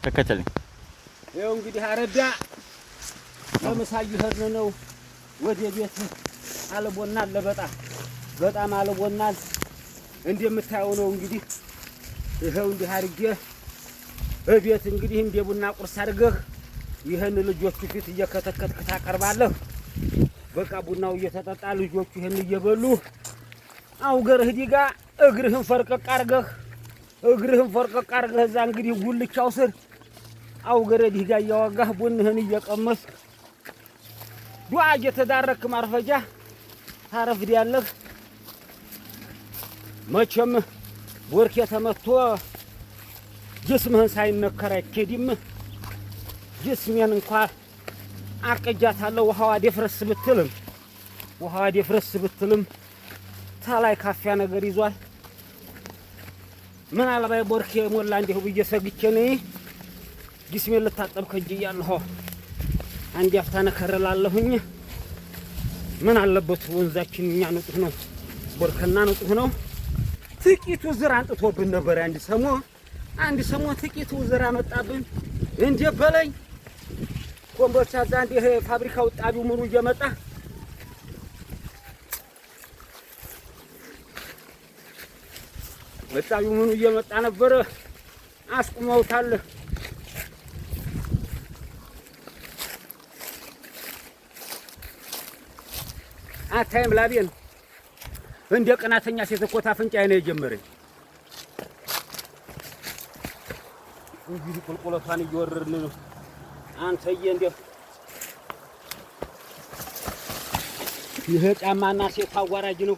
ተከተለኝ። ይኸው እንግዲህ አረዳ ለምሳ እየሄድን ነው ወደ ቤት። አልቦናል በጣም አልቦናል። እንደምታየው ነው እንግዲህ ይኸው እንዲህ አድርጌ እቤት እንግዲህ እንደ ቡና ቁርስ አድርገህ ይህን ልጆቹ ፊት እየከተከትክ ታቀርባለህ። በቃ ቡናው እየተጠጣ ልጆቹ ይህን እየበሉ አውገርህ ዲጋ እግርህን ፈርቀቅ አድርገህ እዛ እንግዲህ ጉልቻው ስር አውገርህ ዲጋ እያወጋህ ቡንህን እየቀመስክ ዱዓ እየተዳረክ ማርፈጃ ታረፍዳለህ። መቼም ወርኬ ተመቶ ጅስምህን ሳይነከር አይኬድም። ጅስሜን እንኳን አቅጃታለሁ ውሃዋ ደፍረስ ብትልም ታላይ ካፊያ ነገር ይዟል። ምናልባት ቦርኬ ሞላ እንዲሁ ብዬ ሰግቼ ነኝ። ጅስሜን ልታጠብ ከጅያለሁ። አንድ አፍታ ነከረላለሁኝ። ምን አለበት ወንዛችን እኛ ንጹህ ነው፣ ቦርከና ንጹህ ነው። ጥቂቱ ዝር አንጥቶብን ነበር አንድ ሰሞን ጥቂቱ ዝር አመጣብን። እንደ በለኝ ኮምቦልቻ ዛንድ ይሄ ፋብሪካው ጣቢው ምኑ እየመጣ ወጣቢው ምኑ እየመጣ ነበር። አስቁመውታል። አታይም ላቤን እንደ ቀናተኛ ሴት እኮ ታፍንጫዬ ነው የጀመረኝ። እንግዲህ ቁልቁለቷን እየወረድን ነው። አንተዬ እንደው ይሄ ጫማና ሴት አዋራጅ ነው።